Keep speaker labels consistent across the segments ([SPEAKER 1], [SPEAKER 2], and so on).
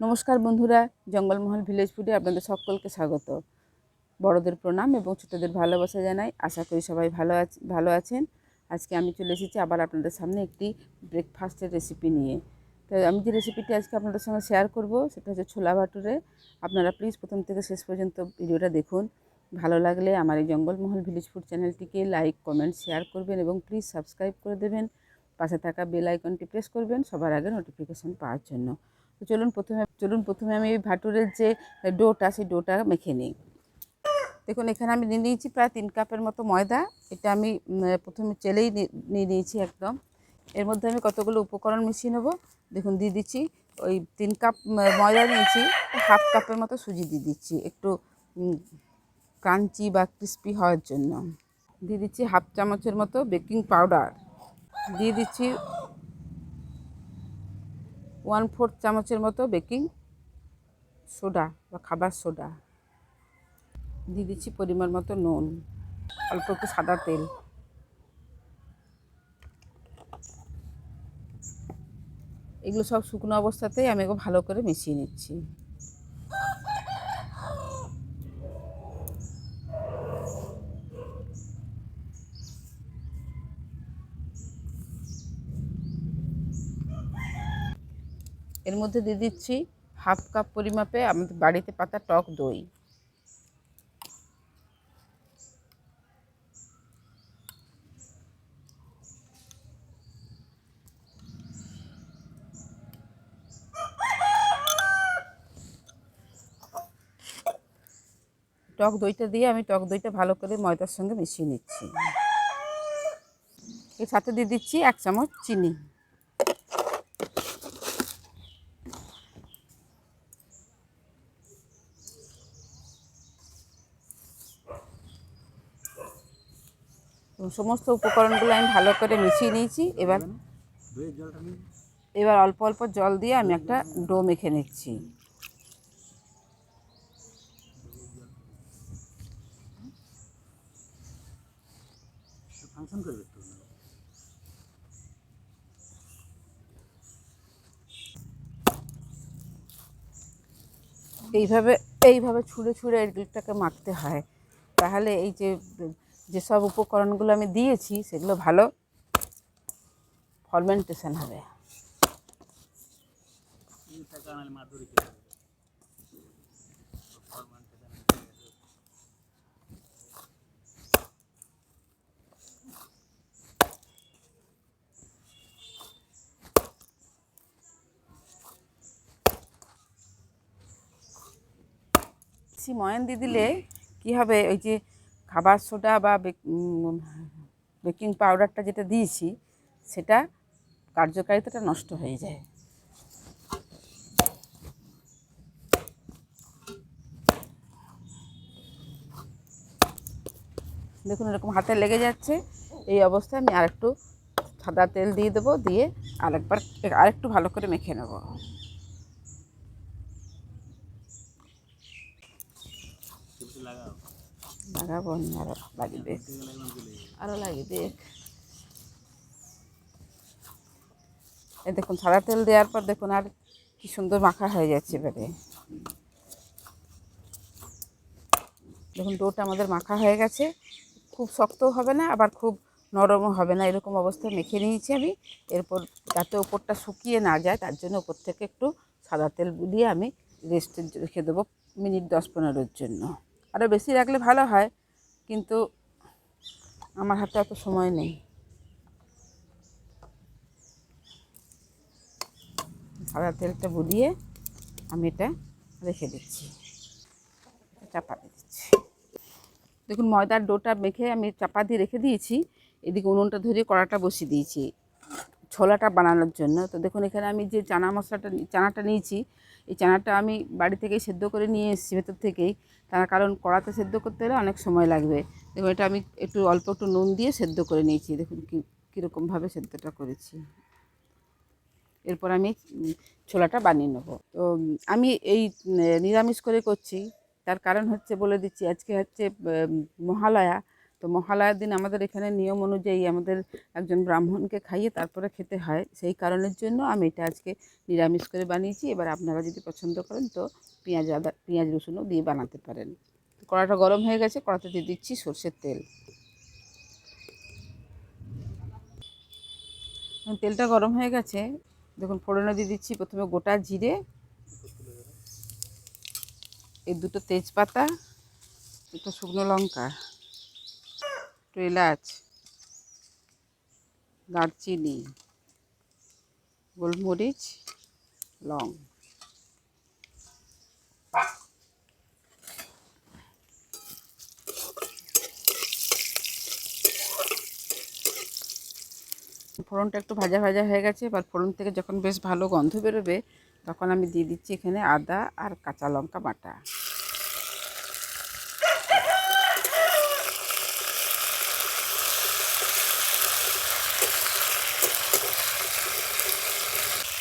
[SPEAKER 1] নমস্কার বন্ধুরা, জঙ্গলমহল ভিলেজ ফুডে আপনাদের সকলকে স্বাগত। বড়দের প্রণাম এবং ছোটদের ভালোবাসা জানাই। আশা করি সবাই ভালো আছেন। আজকে আমি চলে এসেছি আবার আপনাদের সামনে একটি ব্রেকফাস্টের রেসিপি নিয়ে। তো আমি যে রেসিপিটি আজকে আপনাদের সঙ্গে শেয়ার করব সেটা হচ্ছে ছোলা ভাটুরে। আপনারা প্লিজ প্রথম থেকে শেষ পর্যন্ত ভিডিওটা দেখুন। ভালো লাগলে আমার এই জঙ্গলমহল ভিলেজ ফুড চ্যানেলটিকে লাইক, কমেন্ট, শেয়ার করবেন এবং প্লিজ সাবস্ক্রাইব করে দেবেন। পাশে থাকা বেল আইকনটি প্রেস করবেন সবার আগে নোটিফিকেশান পাওয়ার জন্য। তো চলুন প্রথমে আমি এই ভাটুরের যে ডোটা সেই ডোটা মেখে নিই। দেখুন এখানে আমি নিয়ে নিয়েছি প্রায় 3 কাপের মতো ময়দা। এটা আমি প্রথমে চেলেই নিয়ে নিয়েছি একদম। এর মধ্যে আমি কতগুলো উপকরণ মিশিয়ে নেব। দেখুন দিয়ে দিচ্ছি ওই 3 কাপ ময়দা নিয়েছি, হাফ কাপের মতো সুজি দিয়ে দিচ্ছি একটু ক্রাঞ্চি বা ক্রিস্পি হওয়ার জন্য। দিয়ে দিচ্ছি হাফ চামচের মতো বেকিং পাউডার, দিয়ে দিচ্ছি 1/4 চামচের মতো বেকিং সোডা বা খাবার সোডা, দিয়ে দিচ্ছি পরিমাণ মতো নুন, অল্প একটু সাদা তেল। এগুলো সব শুকনো অবস্থাতেই আমি এগুলো ভালো করে মিশিয়ে নিচ্ছি। এর মধ্যে দিয়ে দিচ্ছি হাফ কাপ পরিমাপে আমাদের বাড়িতে পাতা টক দই। টক দইটা দিয়ে আমি টক দইটা ভালো করে ময়দার সঙ্গে মিশিয়ে নিচ্ছি। এর সাথে দিয়ে দিচ্ছি 1 চামচ চিনি। সমস্ত উপকরণগুলো আমি ভালো করে মিশিয়ে নিয়েছি। এবার অল্প অল্প জল দিয়ে আমি একটা ডো মেখে নিচ্ছি। এইভাবে ছুঁড়ে ছুঁড়ে এগুলোটাকে মাখতে হয়, তাহলে এই যেসব উপকরণগুলো আমি দিয়েছি সেগুলো ভালো ফার্মেন্টেশন হবে। ময়ান দিয়ে দিলে কী হবে, ওই যে খাবার সোডা বা বেকিং পাউডারটা যেটা দিয়েছি সেটা কার্যকারিতাটা নষ্ট হয়ে যায়। দেখুন এরকম হাতে লেগে যাচ্ছে, এই অবস্থায় আমি আরেকটু সাদা তেল দিয়ে দেবো, দিয়ে আরেকটু ভালো করে মেখে নেব। লাগাবো আরও লাগবে। এই দেখুন সাদা তেল দেওয়ার পর দেখুন আর কি সুন্দর মাখা হয়ে যাচ্ছে। এবারে দেখুন ডোটা আমাদের মাখা হয়ে গেছে, খুব শক্তও হবে না আবার খুব নরমও হবে না, এরকম অবস্থায় মেখে নিয়েছি আমি। এরপর যাতে ওপরটা শুকিয়ে না যায় তার জন্য ওপর থেকে একটু সাদা তেল বুলিয়ে আমি রেস্টে রেখে দেবো মিনিট 10-15-এর জন্য। আরও বেশি রাখলে ভালো হয়, কিন্তু আমার হাতে অত সময় নেই। সাদা তেলটা বুলিয়ে আমি এটা রেখে দিচ্ছি, চাপা দিয়ে দিচ্ছি। দেখুন ময়দার ডোটা মেখে আমি চাপা দিয়ে রেখে দিয়েছি। এদিকে উনুনটা ধরিয়ে কড়াটা বসিয়ে দিয়েছি ছোলাটা বানানোর জন্য। তো দেখুন এখানে আমি যে চানাটা নিয়েছি, এই চানাটা আমি বাড়ি থেকেই সেদ্ধ করে নিয়ে এসেছি ভেতর থেকেই, তার কারণ কড়াতে সেদ্ধ করতে হলে অনেক সময় লাগবে। দেখুন এটা আমি অল্প একটু নুন দিয়ে সেদ্ধ করে নিয়েছি। দেখুন কীরকমভাবে সেদ্ধটা করেছি। এরপর আমি ছোলাটা বানিয়ে নেব। তো আমি এই নিরামিষ করে করছি, তার কারণ হচ্ছে বলে দিচ্ছি, আজকে হচ্ছে মহালয়া। তো মহালয়ার দিন আমাদের এখানে নিয়ম অনুযায়ী আমাদের একজন ব্রাহ্মণকে খাইয়ে তারপরে খেতে হয়, সেই কারণের জন্য আমি এটা আজকে নিরামিষ করে বানিয়েছি। এবার আপনারা যদি পছন্দ করেন তো পেঁয়াজ রসুনও দিয়ে বানাতে পারেন। কড়াটা গরম হয়ে গেছে, কড়াতে দিয়ে দিচ্ছি সরষের তেল। তেলটা গরম হয়ে গেছে, দেখুন ফোড়নে দিয়ে দিচ্ছি প্রথমে গোটা জিরে, এই দুটো তেজপাতা, দুটো শুকনো লঙ্কা, একটু এলাচ, দারচিনি, গোলমরিচ, লং। ফোড়নটা একটু ভাজা ভাজা হয়ে গেছে, এবার ফোড়ন থেকে যখন বেশ ভালো গন্ধ বেরোবে তখন আমি দিয়ে দিচ্ছি এখানে আদা আর কাঁচা লঙ্কা বাটা।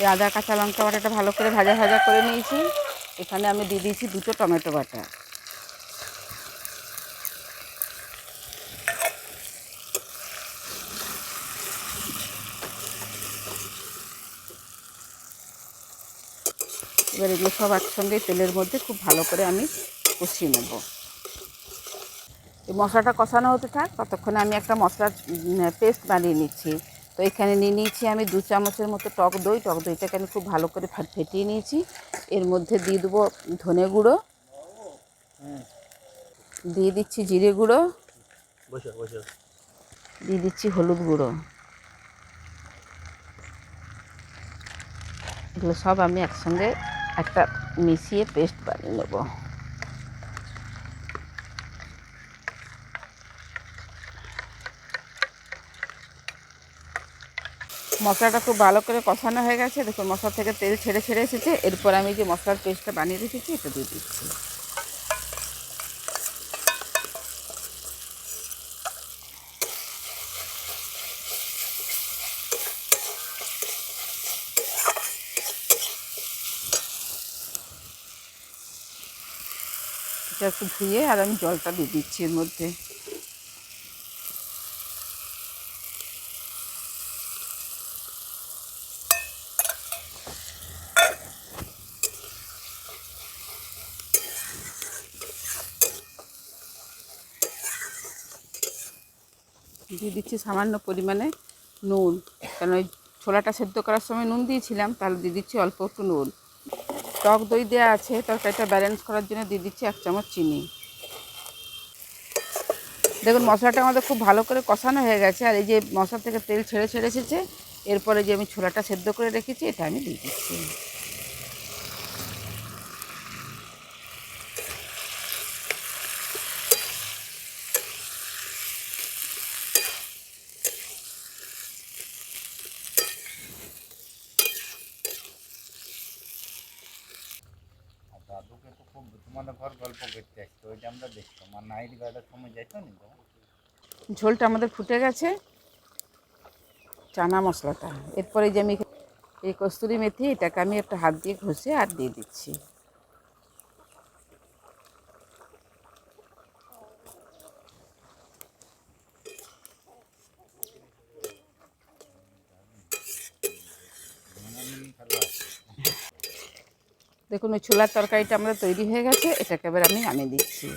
[SPEAKER 1] এই আদা কাঁচা লঙ্কা বাটাটা ভালো করে ভাজা ভাজা করে নিয়েছি। এখানে আমি দিয়ে দিয়েছি দুটো টমেটো বাটা। এবার এগুলো সব একসঙ্গে তেলের মধ্যে খুব ভালো করে আমি কষিয়ে নেব। এই মশলাটা কষানো হতে থাক, ততক্ষণে আমি একটা মশলার পেস্ট বানিয়ে নিচ্ছি। তো এখানে নিয়ে নিয়েছি আমি 2 চামচের মতো টক দই। টক দইটাকে আমি খুব ভালো করে ফেটিয়ে নিয়েছি। এর মধ্যে দিয়ে দেবো ধনে গুঁড়ো, দিয়ে দিচ্ছি জিরে গুঁড়ো, দিয়ে দিচ্ছি হলুদ গুঁড়ো। এগুলো সব আমি একসঙ্গে একটা মিশিয়ে পেস্ট বানিয়ে নেব। মশলাটা খুব ভালো করে কষানো হয়ে গেছে, দেখুন মশলা থেকে তেল ছেড়ে ছেড়ে এসেছে। এরপর আমি যে মশলার পেস্টটা বানিয়ে রেখেছি এটা দিয়ে দিচ্ছি। এটা একটু ধুয়ে আর আমি জলটা দিয়ে দিচ্ছি এর মধ্যে। দিয়ে দিচ্ছি সামান্য পরিমাণে নুন, কারণ ওই ছোলাটা সেদ্ধ করার সময় নুন দিয়েছিলাম, তাহলে দিয়ে দিচ্ছি অল্প একটু নুন। টক দই দেওয়া আছে, তরকারিটা ব্যালেন্স করার জন্য দিয়ে দিচ্ছি 1 চামচ চিনি। দেখুন মশলাটা আমাদের খুব ভালো করে কষানো হয়ে গেছে, আর এই যে মশলা থেকে তেল ছেড়ে ছেড়ে এসেছে। এরপরে যে আমি ছোলাটা সেদ্ধ করে রেখেছি এটা আমি দিয়ে দিচ্ছি।
[SPEAKER 2] দাদুকে তো খুব তোমাদের ঘর গল্প করতে আসতো, ওইটা আমরা দেখতাম। আর নাইট গার্ডের সময় যাইতো নি তো।
[SPEAKER 1] ঝোলটা আমাদের ফুটে গেছে, চানা মশলাটা। এরপরে যে আমি এই কস্তুরি মেথি, এটাকে আমি একটা হাত দিয়ে ঘষে আর দিয়ে দিচ্ছি। দেখুন ওই ছোলার তরকারিটা আমাদের তৈরি হয়ে গেছে, এটাকে এবার আমি নামিয়ে দিচ্ছি।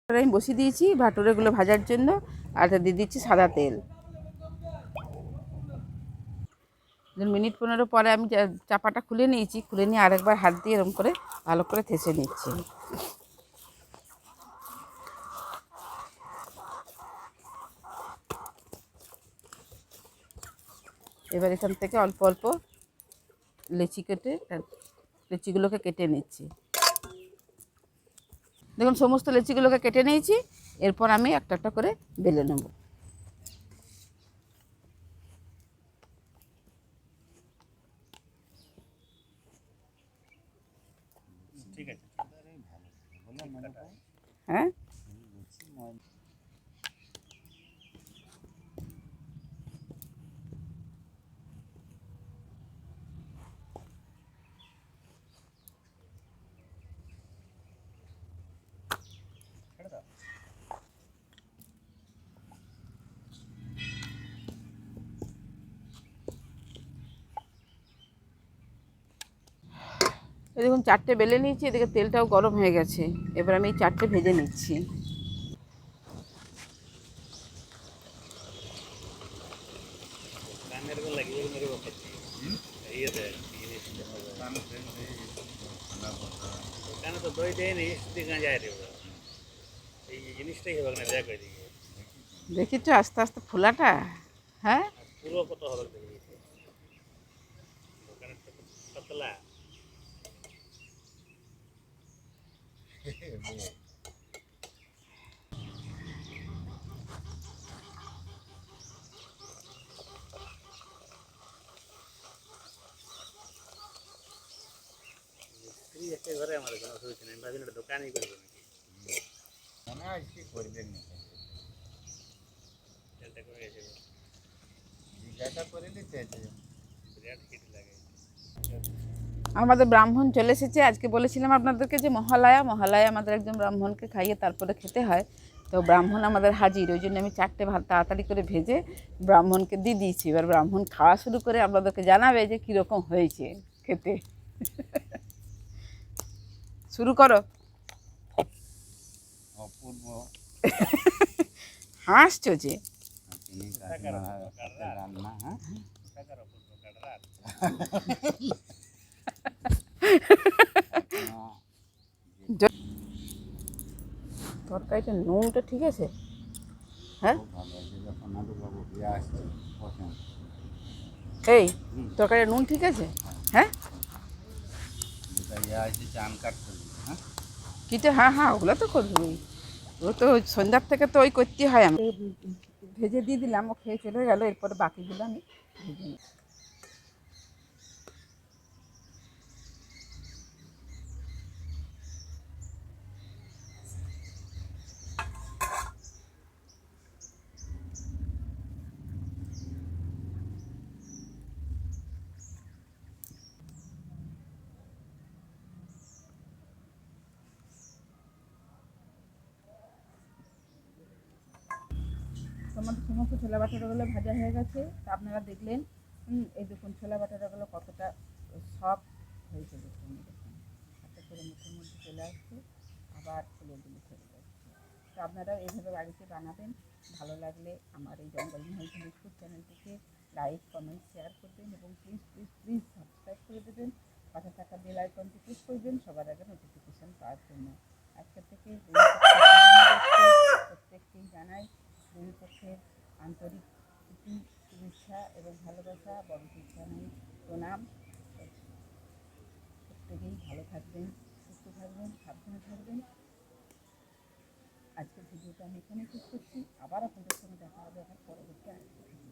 [SPEAKER 1] আমি বসিয়ে দিয়েছি ভাটুরেগুলো ভাজার জন্য, আর দিয়ে দিচ্ছি সাদা তেল। 15 মিনিট পরে আমি চাপাটা খুলে নিয়েছি, খুলে নিয়ে আরেকবার হাত দিয়ে এরকম করে ভালো করে থেসে নিচ্ছি। এবার এখান থেকে অল্প অল্প লেচিগুলোকে কেটে নিচ্ছি। দেখুন সমস্ত লেচিগুলোকে কেটে নিয়েছি। এরপর আমি একটা একটা করে বেলে নেব।
[SPEAKER 2] ঠিক আছে,
[SPEAKER 1] হ্যাঁ, এই দেখুন 4টে বেলে নিয়েছি, এদিকে তেলটাও গরম হয়ে গেছে। এবার আমি এই 4টে ভেজে নিচ্ছি।
[SPEAKER 3] দোকানে তো দই দেয়নি, শুধু গাঁজায় দেবো। এই জিনিসটাই হবে না, দেখ ওইদিকে
[SPEAKER 1] দেখি তো আস্তে আস্তে ফোলাটা। হ্যাঁ,
[SPEAKER 3] পুরো কত হবে দেখি। দোকানের তো পাতলা। স্ত্রী একটা ঘরে আমার কোনো অসুবিধা নেই, আমি ভাবছিলাম একটা দোকানই করবো নাকি।
[SPEAKER 2] মনে হয় কি করবেন না,
[SPEAKER 3] তেলটা কমে গেছে,
[SPEAKER 2] জিজ্ঞাসা করে নিতে
[SPEAKER 3] বিরাট হিট লাগে।
[SPEAKER 1] আমাদের ব্রাহ্মণ চলে এসেছে। আজকে বলেছিলাম আপনাদেরকে যে মহালয়া আমাদের একজন ব্রাহ্মণকে খাইয়ে তারপরে খেতে হয়। তো ব্রাহ্মণ আমাদের হাজির, ওই জন্য আমি 4টে ভাত তাড়াতাড়ি করে ভেজে ব্রাহ্মণকে দিয়ে দিয়েছি। এবার ব্রাহ্মণ খাওয়া শুরু করে আপনাদেরকে জানাবে যে কীরকম হয়েছে খেতে। শুরু করো।
[SPEAKER 2] অপূর্ব।
[SPEAKER 1] হাসছো যে।
[SPEAKER 2] তিনি কাকিমার হাতের রান্না। হ্যাঁ,
[SPEAKER 3] টাকার অপূর্ব কাটরাত।
[SPEAKER 1] তরকারিটা নুনটা ঠিক আছে? হ্যাঁ,
[SPEAKER 2] খুব ভালো হয়েছে। যখন নাটুবাবু ফিরে আসছে বসেন,
[SPEAKER 1] এই তরকারিটা নুন ঠিক আছে? হ্যাঁ,
[SPEAKER 2] যেটা আসছে চান কাটতে দিবে। হ্যাঁ,
[SPEAKER 1] কিটা, হ্যাঁ হ্যাঁ, ওগুলো তো করবই। ও তো সন্ধ্যার থেকে তো ওই করতে হয়। আমি ভেজে দিয়ে দিলাম, ও খেয়ে চলে গেল। এরপরে বাকিগুলো আমি ভেজে নিই। সমস্ত ছোলা বাটারাগুলো ভাজা হয়ে গেছে, তা আপনারা দেখলেন। এই দেখুন ছোলা বাটারাগুলো কতটা সফট হয়েছে। দেখুন দেখুন, হাতে করে মুখের মধ্যে চলে আসছে, আবার ছেলেগুলো চলে যাচ্ছে। তো আপনারা এইভাবে বাড়িতে বানাবেন। ভালো লাগলে আমার এই জঙ্গলমহল ভিলেজ ফুড চ্যানেলটিকে লাইক, কমেন্ট, শেয়ার করবেন এবং প্লিজ প্লিজ প্লিজ সাবস্ক্রাইব করে দেবেন। পাশে থাকা বেল আইকনটি ক্লিক করবেন সবার আগে নোটিফিকেশান পাওয়ার জন্য। আজকে থেকে প্রত্যেককেই জানাই দুই পক্ষের আন্তরিক প্রীতি, শুভেচ্ছা এবং ভালোবাসা, বড়দের জানাই প্রণাম। প্রত্যেকেই ভালো থাকবেন, সুস্থ থাকবেন, সাবধানে থাকবেন। আজকের ভিডিওটা আমি এখানে শেষ করছি। আবার আপনাদের সঙ্গে দেখা হবে আমার পরবর্তী আরেকটি ভিডিও।